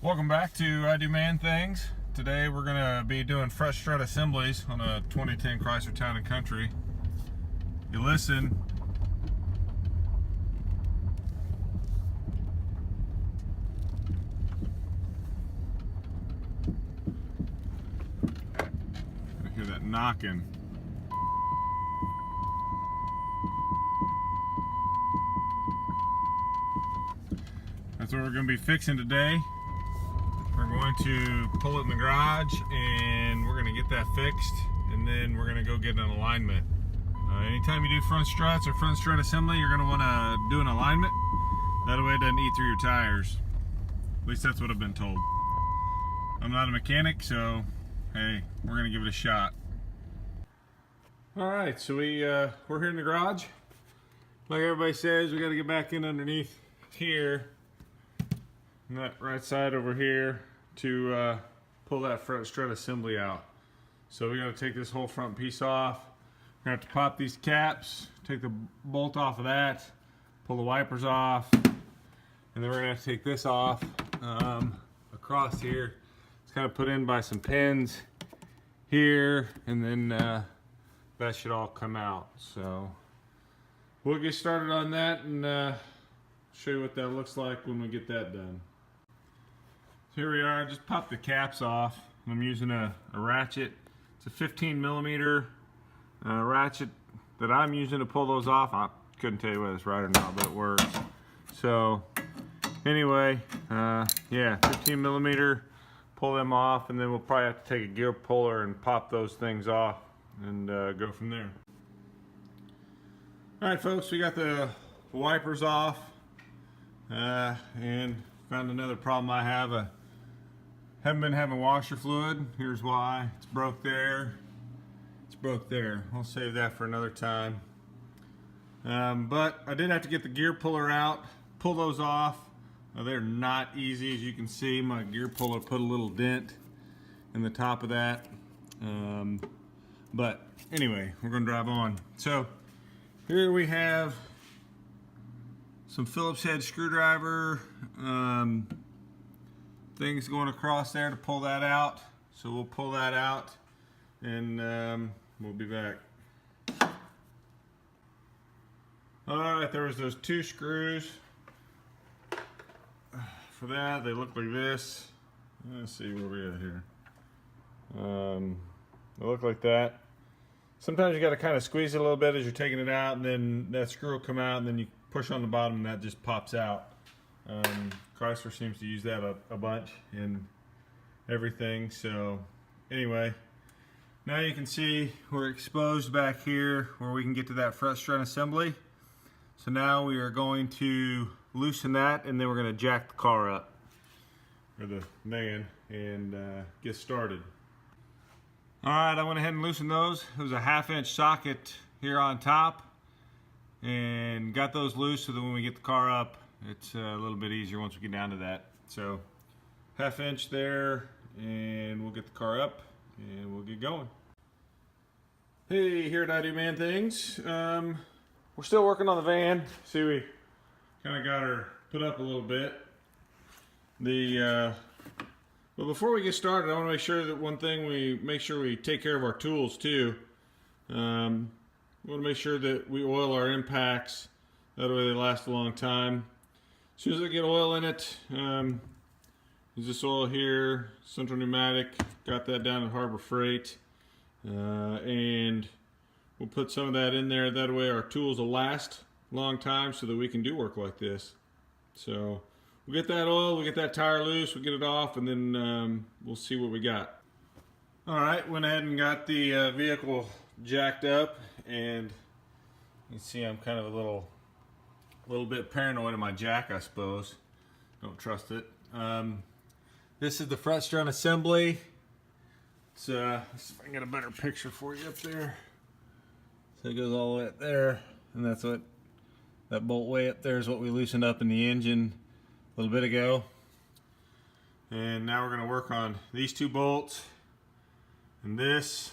Welcome back to I Do Man Things. Today we're going to be doing front strut assemblies on a 2010 Chrysler Town Country. You listen. I hear that knocking. That's what we're going to be fixing today. We're going to pull it in the garage and we're going to get that fixed, and then we're going to go get an alignment. Anytime you do front struts or front strut assembly, you're going to want to do an alignment. That way it doesn't eat through your tires. At least that's what I've been told. I'm not a mechanic, so hey, we're going to give it a shot. Alright, so we're here in the garage. Like everybody says, we got to get back in underneath here. And that right side over here to pull that front strut assembly out. So we got to take this whole front piece off. We're going to have to pop these caps, take the bolt off of that, pull the wipers off, and then we're going to have to take this off across here. It's kind of put in by some pins here, and then that should all come out. So we'll get started on that and show you what that looks like when we get that done. Here we are, just pop the caps off. I'm using a ratchet. It's a 15 millimeter ratchet that I'm using to pull those off. I couldn't tell you whether it's right or not, but it works. So anyway, yeah, 15 millimeter, pull them off, and then we'll probably have to take a gear puller and pop those things off and go from there. All right, folks, we got the wipers off and found another problem I have. Haven't been having washer fluid. Here's why. It's broke there. It's broke there. I'll save that for another time. But I did have to get the gear puller out, pull those off. They're not easy. As you can see, my gear puller put a little dent in the top of that. But anyway, we're going to drive on. So here we have some Phillips head screwdriver. Things going across there to pull that out. So we'll pull that out and we'll be back. Alright, there was those two screws. For that, they look like this. Let's see where we at here. They look like that. Sometimes you got to kind of squeeze it a little bit as you're taking it out, and then that screw will come out, and then you push on the bottom and that just pops out. Chrysler seems to use that a bunch in everything. So anyway, now you can see we're exposed back here where we can get to that front strut assembly. So now we are going to loosen that, and then we're going to jack the car up, or the van, and get started. Alright, I went ahead and loosened those. It was a 1/2 inch socket here on top, and got those loose so that when we get the car up, it's a little bit easier once we get down to that. So 1/2 inch there, and we'll get the car up and we'll get going. Hey, here at I Do Man Things. We're still working on the van. See, we kind of got her put up a little bit. But before we get started, I want to make sure that one thing, we make sure we take care of our tools too. We want to make sure that we oil our impacts. That way they last a long time. As soon as I get oil in it, there's this oil here, Central Pneumatic, got that down at Harbor Freight, and we'll put some of that in there. That way our tools will last a long time so that we can do work like this. So we'll get that oil, we'll get that tire loose, we'll get it off, and then we'll see what we got. Alright, went ahead and got the vehicle jacked up, and you can see I'm kind of a little bit paranoid of my jack, I suppose. Don't trust it. This is the front strut assembly. Let's see if I can get a better picture for you up there. So it goes all the way up there, and that's what that bolt way up there is what we loosened up in the engine a little bit ago. And now we're going to work on these two bolts and this.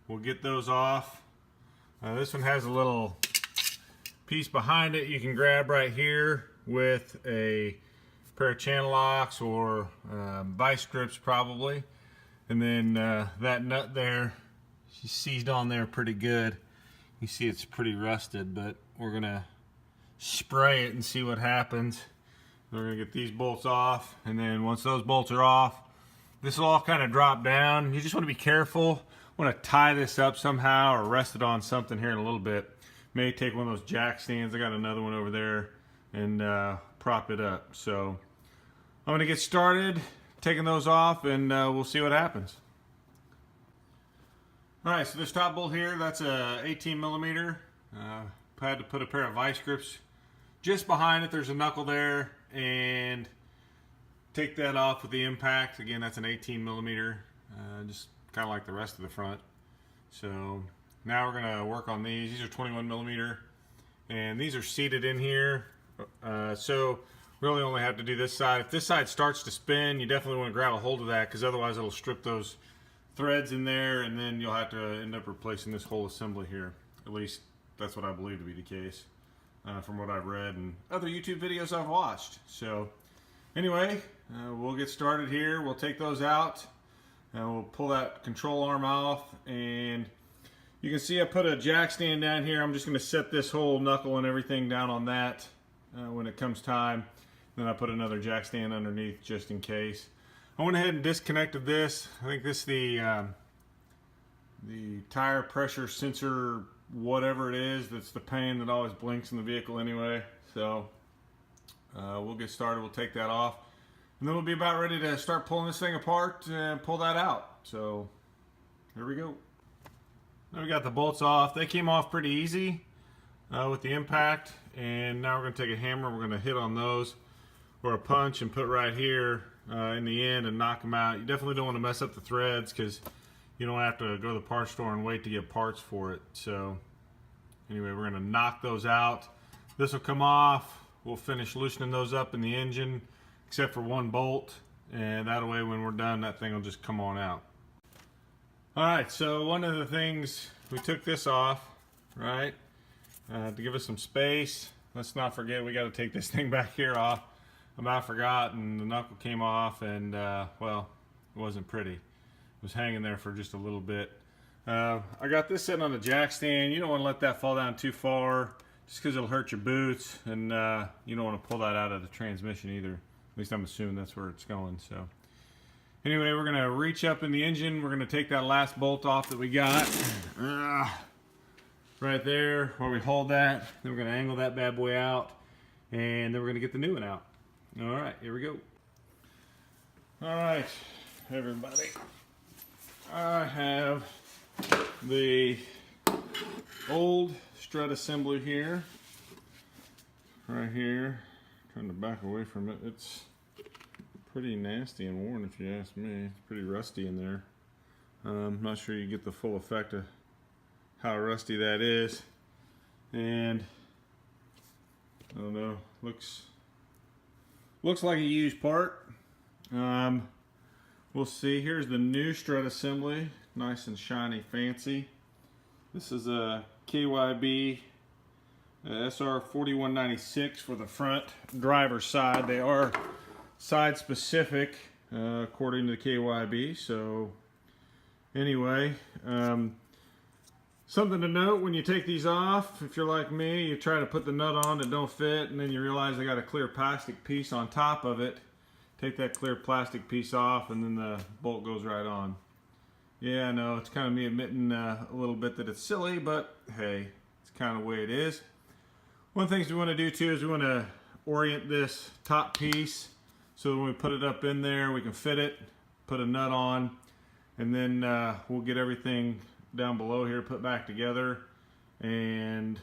We'll get those off. This one has a little piece behind it you can grab right here with a pair of channel locks or vice grips probably. And then that nut there, she's seized on there pretty good. You see it's pretty rusted, but we're gonna spray it and see what happens. We're gonna get these bolts off, and then once those bolts are off, this will all kind of drop down. You just want to be careful. Want to tie this up somehow or rest it on something here in a little bit. May take one of those jack stands. I got another one over there, and prop it up. So I'm gonna get started taking those off, and we'll see what happens. All right, so this top bolt here, that's a 18 millimeter. I had to put a pair of vice grips just behind it. There's a knuckle there, and take that off with the impact. Again, that's an 18 millimeter, just kind of like the rest of the front. So now we're gonna work on these. These are 21 millimeter, and these are seated in here. So really only have to do this side. If this side starts to spin, you definitely want to grab a hold of that, because otherwise it'll strip those threads in there, and then you'll have to end up replacing this whole assembly here. At least that's what I believe to be the case, from what I've read and other YouTube videos I've watched. So anyway, we'll get started here. We'll take those out, and we'll pull that control arm off, and you can see I put a jack stand down here. I'm just going to set this whole knuckle and everything down on that when it comes time. Then I put another jack stand underneath just in case. I went ahead and disconnected this. I think this is the tire pressure sensor, whatever it is, that's the pane that always blinks in the vehicle anyway. So we'll get started. We'll take that off, and then we'll be about ready to start pulling this thing apart and pull that out. So here we go. Now we got the bolts off. They came off pretty easy with the impact, and now we're going to take a hammer. We're going to hit on those, or a punch, and put right here in the end and knock them out. You definitely don't want to mess up the threads, because you don't have to go to the parts store and wait to get parts for it. So anyway, we're going to knock those out. This will come off. We'll finish loosening those up in the engine, except for one bolt, and that way when we're done, that thing will just come on out. Alright, so one of the things, we took this off, right, to give us some space. Let's not forget we got to take this thing back here off. I about forgot, and the knuckle came off, and well, it wasn't pretty. It was hanging there for just a little bit. I got this sitting on the jack stand. You don't want to let that fall down too far, just because it'll hurt your boots, and you don't want to pull that out of the transmission either. At least I'm assuming that's where it's going. So anyway, we're going to reach up in the engine. We're going to take that last bolt off that we got. Right there where we hold that. Then we're going to angle that bad boy out, and then we're going to get the new one out. Alright, here we go. Alright, everybody. I have the old strut assembly here. Right here. Trying to back away from it. It's pretty nasty and worn, if you ask me. It's pretty rusty in there. I'm not sure you get the full effect of how rusty that is. And I don't know, looks like a used part. We'll see. Here's the new strut assembly, nice and shiny, fancy. This is a KYB SR 4196 for the front driver's side. They are side specific according to the KYB. So anyway, something to note when you take these off, if you're like me, you try to put the nut on that don't fit, and then you realize they got a clear plastic piece on top of it. Take that clear plastic piece off, and then the bolt goes right on. Yeah, I know, it's kind of me admitting a little bit that it's silly, but hey, it's kind of the way it is. One of the things we want to do too is we want to orient this top piece so when we put it up in there, we can fit it, put a nut on, and then we'll get everything down below here put back together and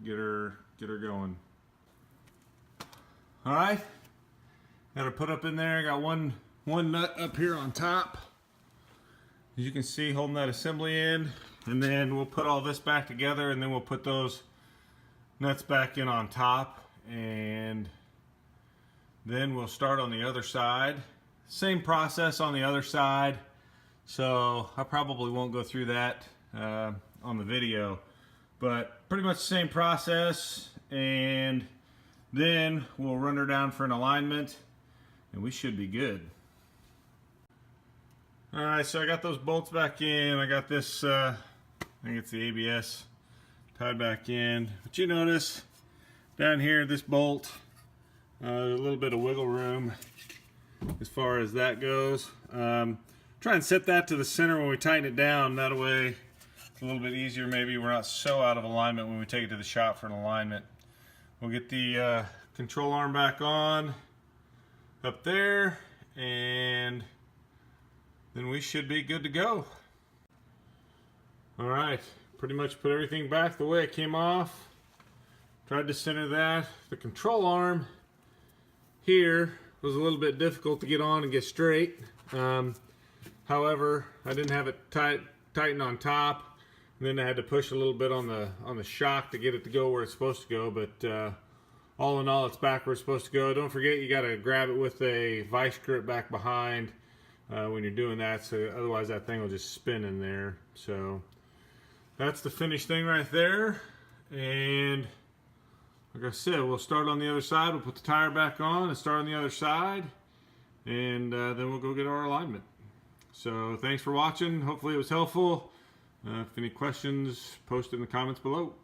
get her going. All right, got her put up in there. Got one nut up here on top, as you can see, holding that assembly in, and then we'll put all this back together, and then we'll put those nuts back in on top, and then we'll start on the other side. Same process on the other side, so I probably won't go through that on the video, but pretty much the same process. And then we'll run her down for an alignment, and we should be good. Alright, so I got those bolts back in. I got this, I think it's the ABS tied back in. But you notice down here, this bolt, a little bit of wiggle room as far as that goes. Try and set that to the center when we tighten it down. That way it's a little bit easier. Maybe we're not so out of alignment when we take it to the shop for an alignment. We'll get the control arm back on up there, and then we should be good to go. Alright, pretty much put everything back the way it came off. Tried to center that. The control arm here was a little bit difficult to get on and get straight. However, I didn't have it tightened on top, and then I had to push a little bit on the shock to get it to go where it's supposed to go. But all in all, it's back where it's supposed to go. Don't forget, you got to grab it with a vice grip back behind when you're doing that, so otherwise that thing will just spin in there. So that's the finished thing right there. And like I said, we'll start on the other side. We'll put the tire back on and start on the other side, and then we'll go get our alignment. So thanks for watching. Hopefully it was helpful. If any questions, post it in the comments below.